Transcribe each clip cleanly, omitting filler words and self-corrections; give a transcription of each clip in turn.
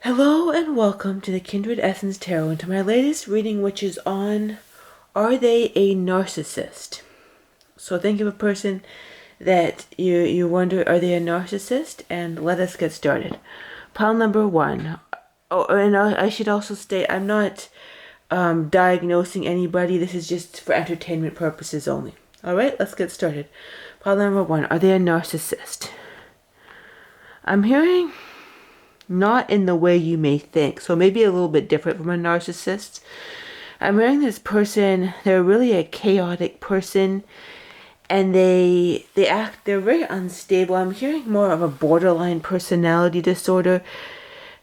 Hello and welcome to the Kindred Essence Tarot and to my latest reading, which is on Are They a Narcissist? So think of a person that you wonder, are they a narcissist? And let us get started. Pile number one. Oh, and I should also state, I'm not diagnosing anybody. This is just for entertainment purposes only. Alright, let's get started. Pile number one. Are they a narcissist? I'm hearing not in the way you may think. So maybe a little bit different from a narcissist. I'm hearing this person, they're really a chaotic person and they're very unstable. I'm hearing more of a borderline personality disorder.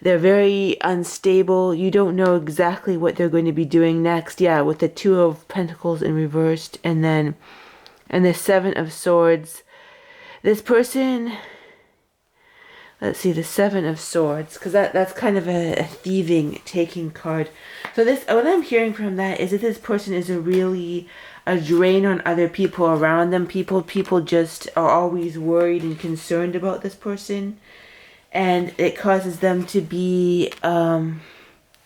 They're very unstable. You don't know exactly what they're going to be doing next. Yeah, with the Two of Pentacles in reversed and the Seven of Swords. This person, let's see, the Seven of Swords, because that's kind of a thieving, taking card. So what I'm hearing from that is that this person is a drain on other people around them. People just are always worried and concerned about this person. And it causes them to be,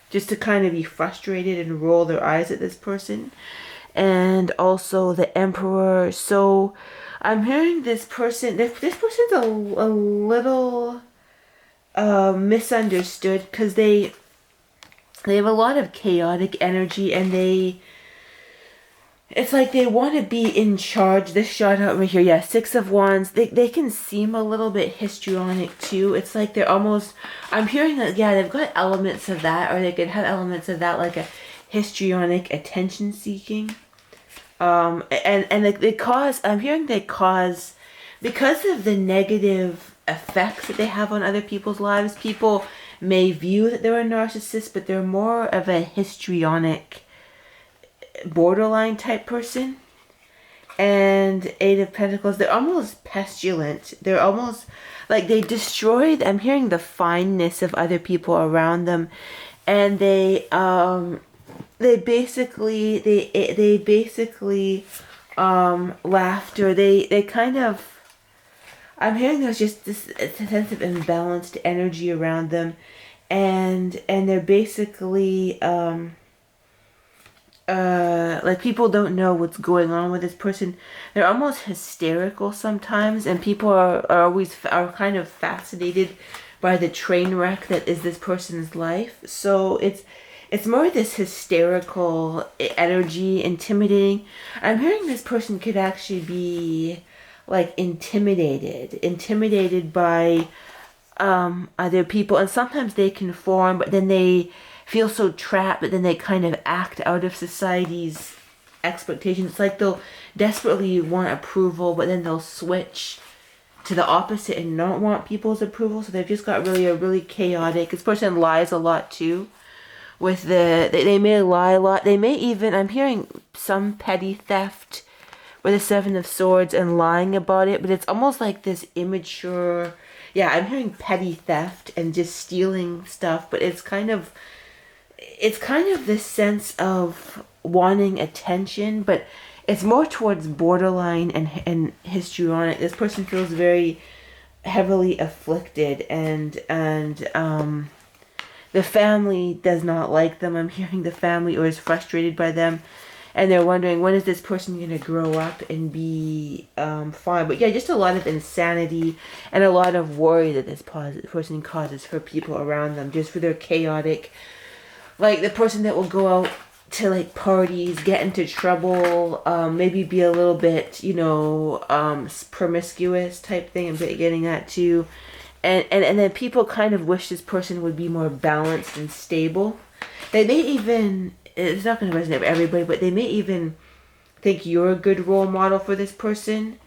just to kind of be frustrated and roll their eyes at this person. And also the Emperor. So I'm hearing this person's a little misunderstood because they have a lot of chaotic energy and it's like they want to be in charge. This shot out right here, yeah, Six of Wands. They can seem a little bit histrionic too. It's like they're almost, I'm hearing that, yeah, they've got elements of that, or they could have elements of that, like a histrionic attention seeking. I'm hearing they cause, because of the negative effects that they have on other people's lives, people may view that they're a narcissist, but they're more of a histrionic, borderline type person. And Eight of Pentacles, they're almost pestilent. They're almost like they destroyed, I'm hearing the fineness of other people around them. And they basically laughed, or they kind of, I'm hearing there's just this sense of imbalanced energy around them, and they're basically like people don't know what's going on with this person. They're almost hysterical sometimes, and people are kind of fascinated by the train wreck that is this person's life. So it's more this hysterical energy, intimidating. I'm hearing this person could actually be like intimidated by other people, and sometimes they conform, but then they feel so trapped, but then they kind of act out of society's expectations. It's like they'll desperately want approval, but then they'll switch to the opposite and not want people's approval. So they've just got a really chaotic. This person lies a lot too. They may lie a lot. They may even, I'm hearing some petty theft with the Seven of Swords and lying about it, but it's almost like this immature, yeah, I'm hearing petty theft and just stealing stuff, but it's kind of this sense of wanting attention, but it's more towards borderline and histrionic. This person feels very heavily afflicted, and the family does not like them. I'm hearing the family or is frustrated by them, and they're wondering, when is this person going to grow up and be fine? But yeah, just a lot of insanity and a lot of worry that this person causes for people around them, just for their chaotic, like the person that will go out to like parties, get into trouble, maybe be a little bit, promiscuous type thing. I'm getting that too. And then people kind of wish this person would be more balanced and stable. They may even, it's not going to resonate with everybody, but they may even think you're a good role model for this person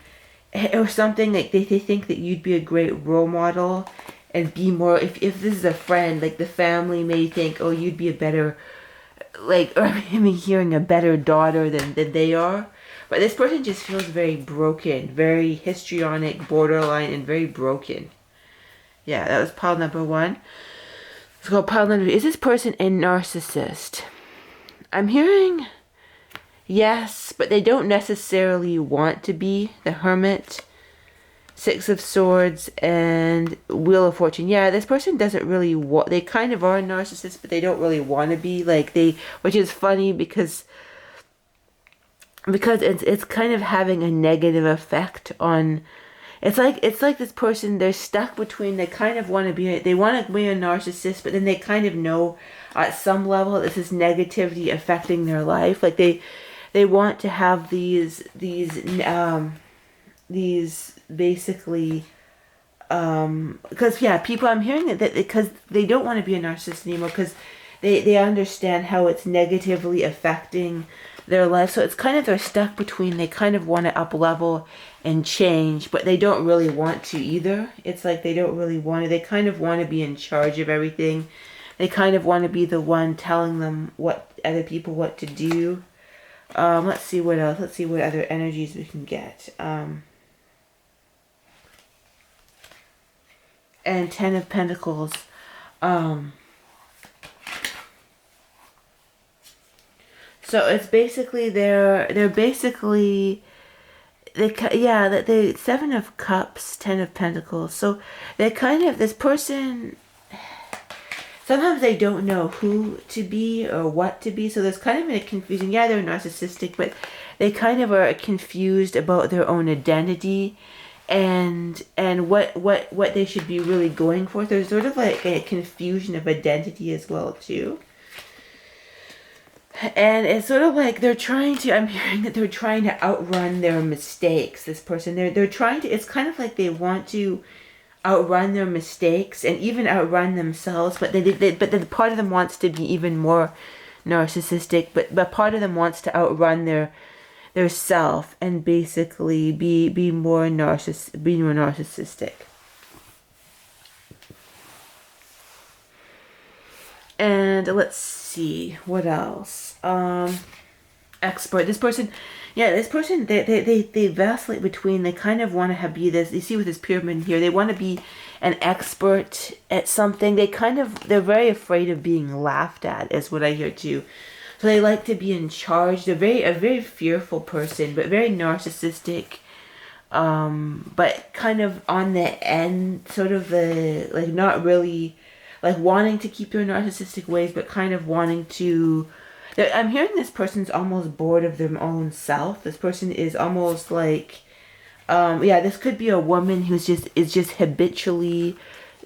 or something. Like they think that you'd be a great role model and be more, if this is a friend, like the family may think, oh, you'd be a better, like, or maybe hearing a better daughter than they are. But this person just feels very broken, very histrionic, borderline, and very broken. Yeah, that was pile number one. Let's go pile number two. Is this person a narcissist? I'm hearing yes, but they don't necessarily want to be. The Hermit. Six of Swords and Wheel of Fortune. Yeah, this person doesn't really want, they kind of are a narcissist, but they don't really want to be, like, they, which is funny because it's kind of having a negative effect on, it's like this person, they're stuck between, they kind of want to be, they want to be a narcissist, but then they kind of know at some level this is negativity affecting their life. Like they want to have these basically, because yeah, people, I'm hearing that because they don't want to be a narcissist anymore, because they understand how it's negatively affecting their life. So it's kind of, they're stuck between, they kind of want to up level and change, but they don't really want to either. It's like they don't really want to, they kind of want to be in charge of everything. They kind of want to be the one telling them what other people what to do. Let's see what else. Let's see what other energies we can get. And Ten of Pentacles. So it's basically they're basically the Seven of Cups, Ten of Pentacles. So they're kind of, this person, sometimes they don't know who to be or what to be. So there's kind of a confusion. Yeah, they're narcissistic, but they kind of are confused about their own identity and what they should be really going for. There's sort of like a confusion of identity as well too. And it's sort of like they're trying to, I'm hearing that they're trying to outrun their mistakes, this person. They're trying to, it's kind of like they want to outrun their mistakes and even outrun themselves, but then part of them wants to be even more narcissistic, but part of them wants to outrun their self and basically be more narcissistic. And let's see what else. Expert. This person, they vacillate between, they kind of want to be this, you see with this pyramid here, they want to be an expert at something. They're very afraid of being laughed at, is what I hear too. So they like to be in charge. They're a very fearful person, but very narcissistic. But kind of on the end, sort of the, like, not really, like, wanting to keep their narcissistic ways, but kind of wanting to, I'm hearing this person's almost bored of their own self. This person is almost like, this could be a woman who's just habitually,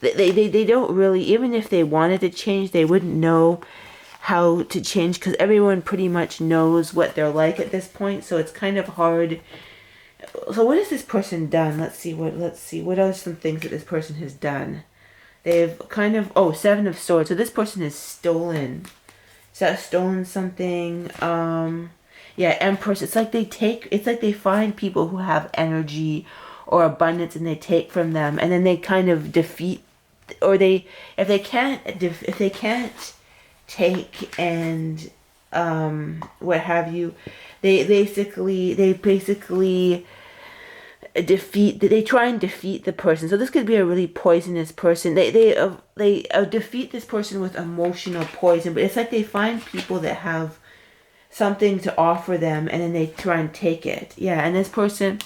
they don't really, even if they wanted to change, they wouldn't know how to change, because everyone pretty much knows what they're like at this point. So it's kind of hard. So what has this person done? Let's see what are some things that this person has done. They've kind of, Seven of Swords. So this person has stolen something. Empress. It's like they find people who have energy or abundance and they take from them, and then they kind of defeat, or if they can't take and what have you, they basically try and defeat the person. So this could be a really poisonous person. They defeat this person with emotional poison, but it's like they find people that have something to offer them and then they try and take it. Yeah, and this person,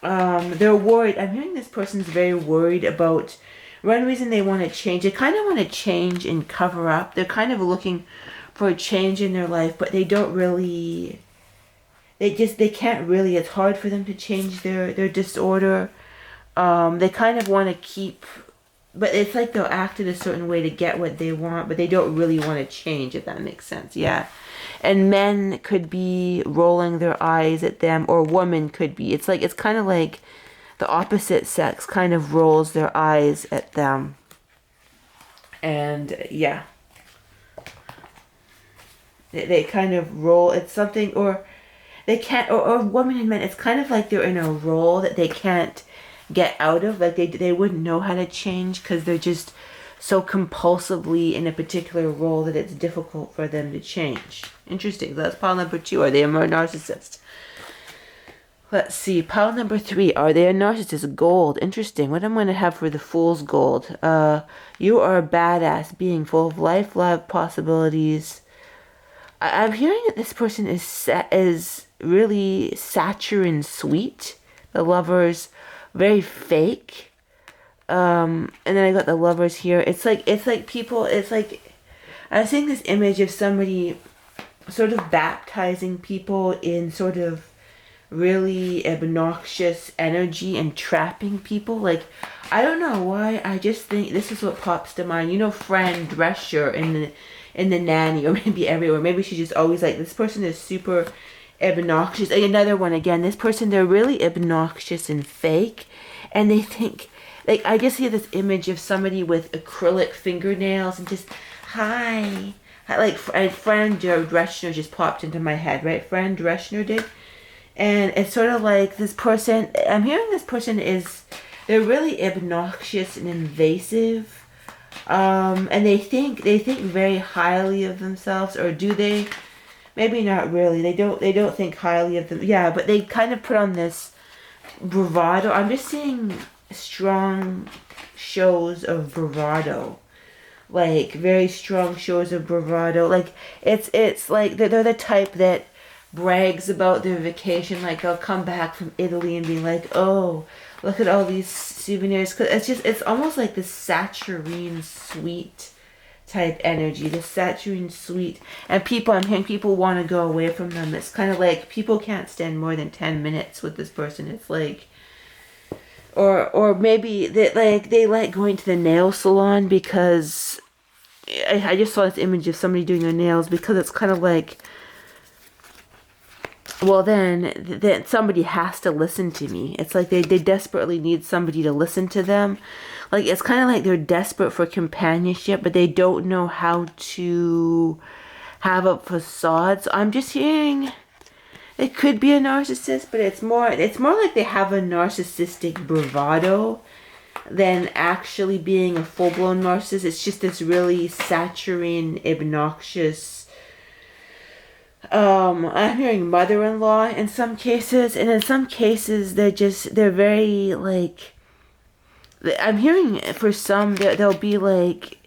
they're worried. I'm hearing this person's very worried about, one reason they want to change, they kind of want to change and cover up. They're kind of looking for a change in their life, but they don't really, they can't really, it's hard for them to change their disorder. They kind of want to keep, but it's like they'll act in a certain way to get what they want, but they don't really want to change, if that makes sense. Yeah. And men could be rolling their eyes at them, or women could be. It's kind of like the opposite sex kind of rolls their eyes at them. And yeah. They kind of roll, it's something, or they can't, or women and men, it's kind of like they're in a role that they can't get out of. Like they wouldn't know how to change because they're just so compulsively in a particular role that it's difficult for them to change. Interesting. That's pile number 2. Are they a narcissist? Let's see. Pile number 3. Are they a narcissist? Gold. Interesting. What I'm going to have for the Fool's Gold. You are a badass being full of life, love, possibilities. I'm hearing that this person is really saccharine sweet. The Lovers, very fake. And then I got the Lovers here. It's like people, it's like, I was seeing this image of somebody sort of baptizing people in sort of really obnoxious energy and trapping people. Like, I don't know why, I just think this is what pops to mind. You know, Fran Drescher in the Nanny, or maybe everywhere. Maybe she's just always like, this person is super obnoxious. Like another one again, this person, they're really obnoxious and fake, and they think, like, I just see this image of somebody with acrylic fingernails and just, hi. Like, Fran Drescher just popped into my head, right? Fran Drescher did. And it's sort of like this person, I'm hearing this person is, they're really obnoxious and invasive. And they think very highly of themselves, or do they? Maybe not really. They don't think highly of them. Yeah, but they kind of put on this bravado. I'm just seeing strong shows of bravado, like very strong shows of bravado. Like it's like they're the type that brags about their vacation. Like they'll come back from Italy and be like, oh, look at all these souvenirs. Cause it's almost like this saccharine sweet type energy, this saccharine sweet. And people, I'm hearing people want to go away from them. It's kind of like people can't stand more than 10 minutes with this person. It's like, or maybe they like going to the nail salon, because I just saw this image of somebody doing their nails, because it's kind of like, well, then somebody has to listen to me. It's like they desperately need somebody to listen to them. Like, it's kind of like they're desperate for companionship, but they don't know how to have a facade. So I'm just hearing, it could be a narcissist, but it's more like they have a narcissistic bravado than actually being a full-blown narcissist. It's just this really saccharine, obnoxious, I'm hearing mother-in-law in some cases, and in some cases they're very like, I'm hearing for some they'll be like,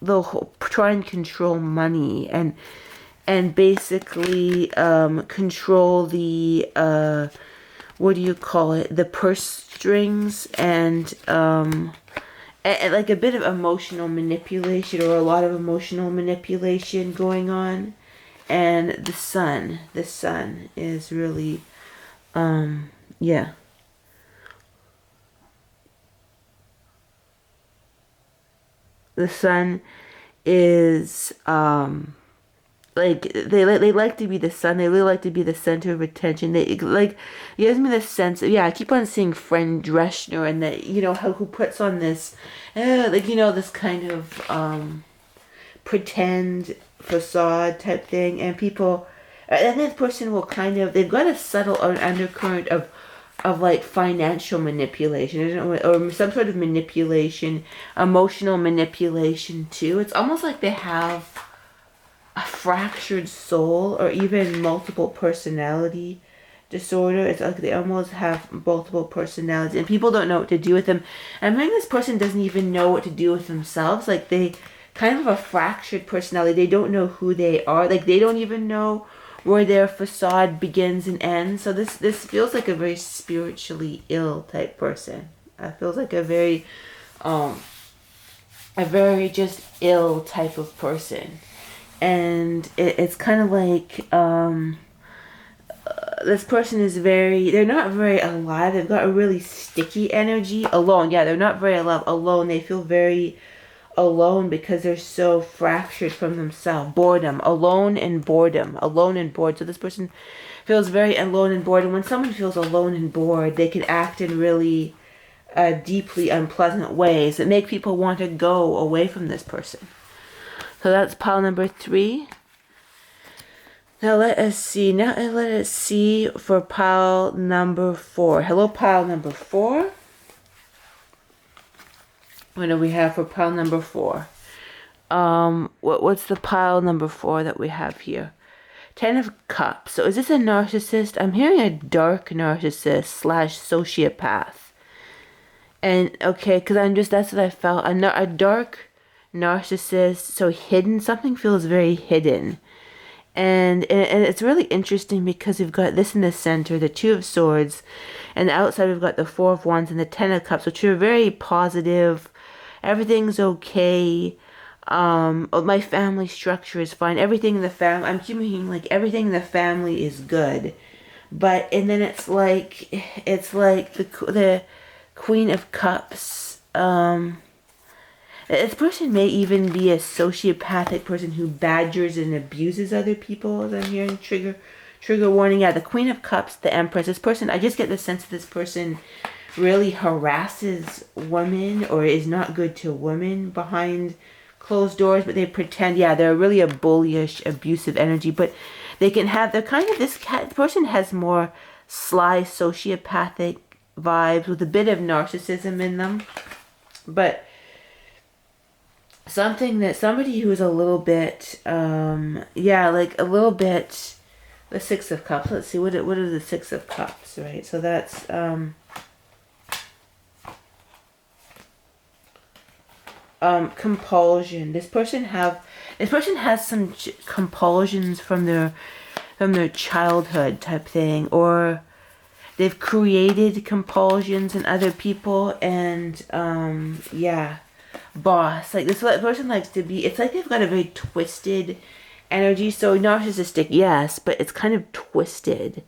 they'll try and control money and basically control the what do you call it, the purse strings, and like a bit of emotional manipulation, or a lot of emotional manipulation going on. And the sun is really, yeah. The sun is, like, they like to be the sun. They really like to be the center of attention. They, like, it gives me the sense of, yeah, I keep on seeing Fran Drescher, and that, you know, who puts on this, like, you know, this kind of, pretend facade type thing, and people, and this person will kind of, they've got a subtle undercurrent of like financial manipulation, or some sort of manipulation, emotional manipulation too. It's almost like they have a fractured soul, or even multiple personality disorder. It's like they almost have multiple personalities, and people don't know what to do with them. And I think this person doesn't even know what to do with themselves. Like, they kind of a fractured personality. They don't know who they are. Like, they don't even know where their facade begins and ends. So this feels like a very spiritually ill type person. It feels like a very just ill type of person. And it's kind of like, this person is they're not very alive. They've got a really sticky energy. Alone, yeah, they're not very alive. Alone, they feel very alone because they're so fractured from themselves. Boredom, alone and boredom, alone and bored. So this person feels very alone and bored. And when someone feels alone and bored, they can act in really deeply unpleasant ways that make people want to go away from this person. So that's pile number 3. Now let us see for pile number 4. Hello, pile number 4. What do we have for pile number 4? What's the pile number 4 that we have here? 10 of Cups. So is this a narcissist? I'm hearing a dark narcissist / sociopath. And okay, because that's what I felt. A dark narcissist, so hidden. Something feels very hidden. And it's really interesting because we've got this in the center, the Two of Swords, and the outside we've got the Four of Wands and the Ten of Cups, which are very positive. Everything's okay. My family structure is fine. Everything in the family, I'm keeping like everything in the family is good. But and then it's like the Queen of Cups. This person may even be a sociopathic person who badgers and abuses other people, as I'm hearing. Trigger warning. Yeah, the Queen of Cups, the Empress. This person, I just get the sense that this person really harasses women or is not good to women behind closed doors, but they pretend, yeah, they're really a bullyish, abusive energy, but they can have, they're kind of, this person has more sly, sociopathic vibes with a bit of narcissism in them, but somebody who is a little bit, yeah, like a little bit, the Six of Cups. Let's see, what are the Six of Cups, right? So that's, compulsion. This person has some compulsions from their childhood type thing, or they've created compulsions in other people, and yeah, boss. Like this person likes to be, it's like they've got a very twisted energy. So narcissistic, yes, but it's kind of twisted.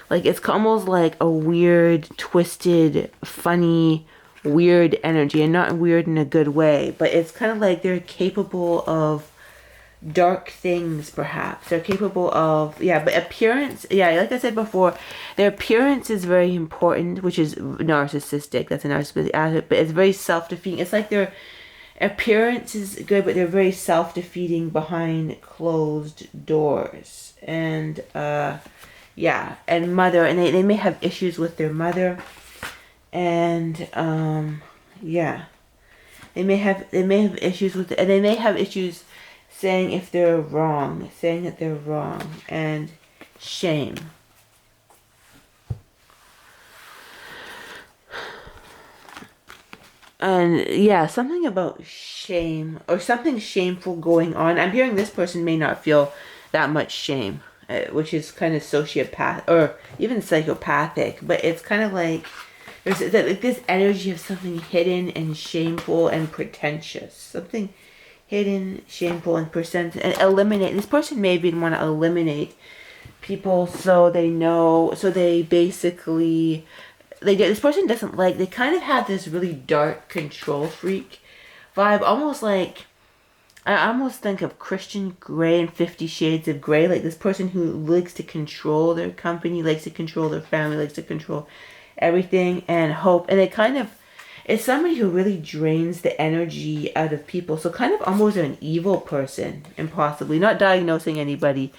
Like it's almost like a weird, twisted, funny, weird energy, and not weird in a good way, but it's kind of like they're capable of dark things, perhaps. They're capable of, yeah, but appearance, yeah, like I said before, their appearance is very important, which is narcissistic. That's a narcissistic aspect, but it's very self-defeating. It's like their appearance is good, but they're very self-defeating behind closed doors. And yeah, and mother, and they may have issues with their mother. And yeah, they may have issues with it, and they may have issues saying that they're wrong, and shame. And yeah, something about shame or something shameful going on. I'm hearing this person may not feel that much shame, which is kind of sociopath or even psychopathic, but it's kind of like there's this energy of something hidden and shameful and pretentious. Something hidden, shameful, and and eliminate. This person may even want to eliminate people so they know, so they basically, this person doesn't like, they kind of have this really dark control freak vibe, almost like, I almost think of Christian Grey and 50 Shades of Grey, like this person who likes to control their company, likes to control their family, likes to control everything and hope, and it kind of, it's somebody who really drains the energy out of people, so kind of almost an evil person, impossibly, not diagnosing anybody,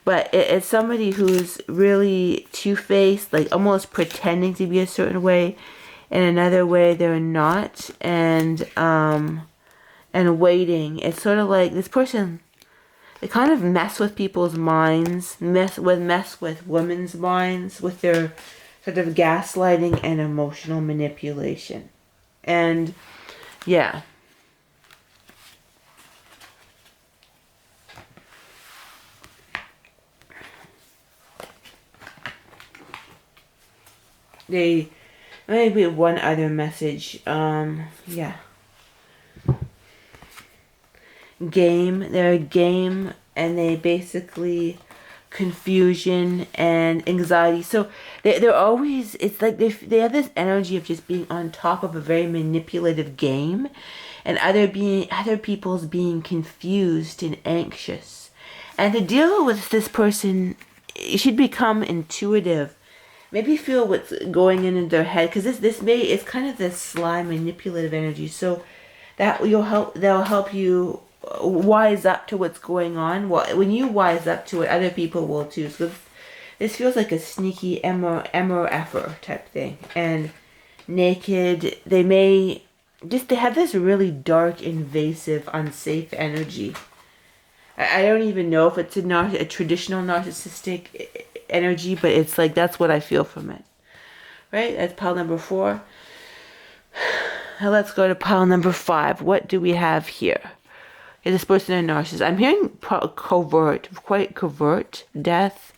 but it's somebody who's really two-faced, like almost pretending to be a certain way, in another way they're not, and waiting. It's sort of like this person, they kind of mess with people's minds, mess with women's minds with their sort of gaslighting and emotional manipulation. And yeah, they maybe one other message, yeah, they're a game, and they basically confusion and anxiety. So they're always, it's like they have this energy of just being on top of a very manipulative game, and other people's being confused and anxious. And to deal with this person, you should become intuitive. Maybe feel what's going in their head, because it's kind of this sly manipulative energy. So that they'll help you wise up to what's going on. Well, when you wise up to it, other people will too. So this feels like a sneaky MRFer type thing. And naked, they have this really dark, invasive, unsafe energy. I don't even know if it's a traditional narcissistic energy, but it's like, that's what I feel from it. Right? That's pile number 4. Now let's go to pile number 5. What do we have here? Is this person a narcissist? I'm hearing covert, quite covert. Death,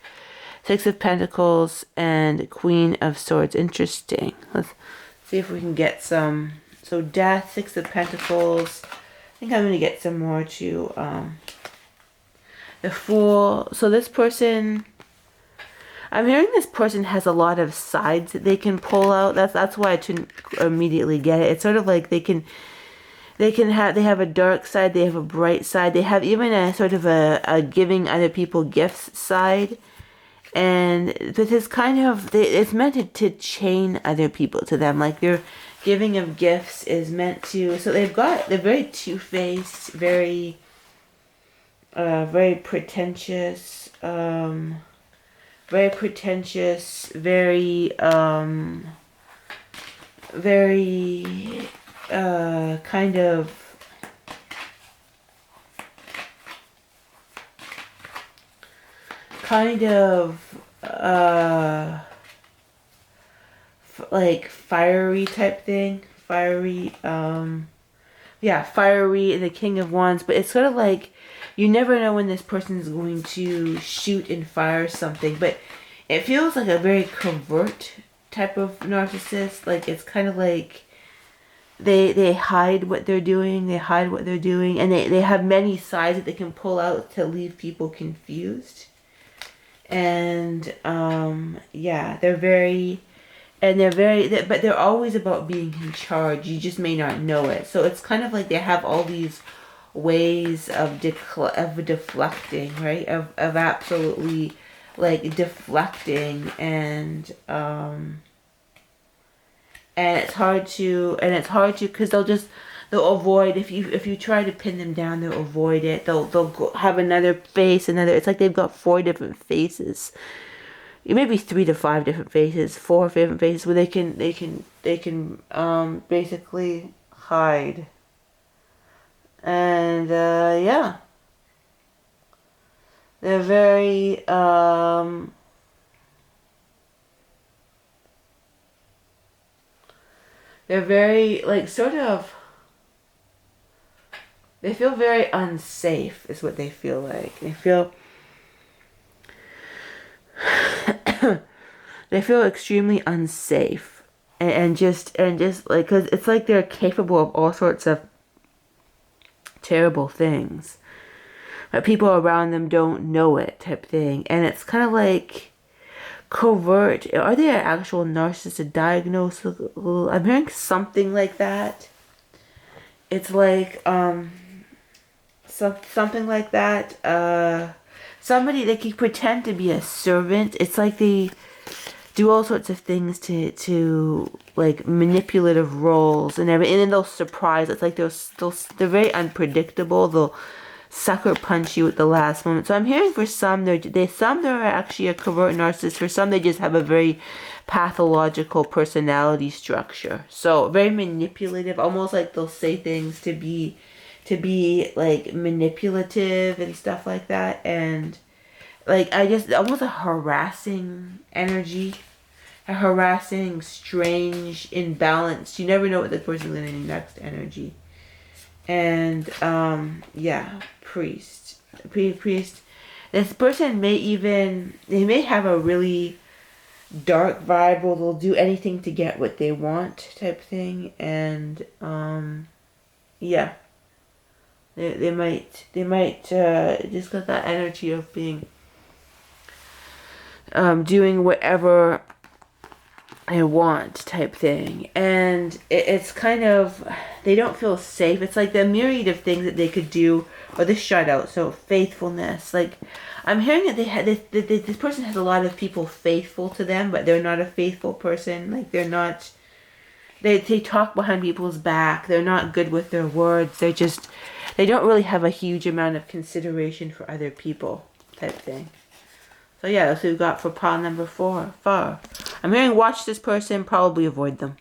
Six of Pentacles, and Queen of Swords. Interesting. Let's see if we can get some. So Death, Six of Pentacles. I think I'm going to get some more to the Fool. So this person, I'm hearing this person has a lot of sides that they can pull out. That's why I didn't immediately get it. It's sort of like they have a dark side, they have a bright side, they have even a sort of a giving other people gifts side. And this is kind of, it's meant to chain other people to them. Like their giving of gifts is meant to, so they're very two-faced, very pretentious, very kind of like fiery type thing. Fiery, yeah, fiery, the King of Wands, but it's sort of like you never know when this person is going to shoot and fire something, but it feels like a very covert type of narcissist. Like it's kind of like they hide what they're doing, and they have many sides that they can pull out to leave people confused. And yeah, but they're always about being in charge. You just may not know it. So it's kind of like they have all these ways of deflecting, right? Of absolutely like deflecting, and it's hard to because they'll avoid, if you try to pin them down, they'll avoid it. They'll have another face, it's like they've got 4 different faces. Maybe 3 to 5 different faces, 4 different faces where they can basically hide. And yeah. They're very like sort of, they feel very unsafe is what they feel like. They feel they feel extremely unsafe, and just like, because it's like they're capable of all sorts of terrible things, but people around them don't know it, type thing. And it's kind of like covert. Are they an actual narcissist, a diagnosed? I'm hearing something like that. It's like something like that. Somebody, they can pretend to be a servant. It's like they do all sorts of things to like manipulative roles and everything, and then they'll surprise. It's like they're very unpredictable. They'll sucker punch you at the last moment. So I'm hearing for some they're actually a covert narcissist. For some, they just have a very pathological personality structure. So very manipulative, almost like they'll say things to be like manipulative and stuff like that. And like, almost a harassing energy, a harassing, strange, imbalanced. You never know what the person's going to do next energy. And yeah, priest. This person they may have a really dark vibe, where they'll do anything to get what they want, type thing. And yeah, they might just got that energy of being doing whatever I want, type thing. And it's kind of, they don't feel safe. It's like the myriad of things that they could do, or the shutout. So faithfulness, like I'm hearing that this person has a lot of people faithful to them, but they're not a faithful person. Like they're not, they talk behind people's back. They're not good with their words. They don't really have a huge amount of consideration for other people, type thing. So yeah, that's what we've got for pile number 4. I'm hearing watch this person, probably avoid them.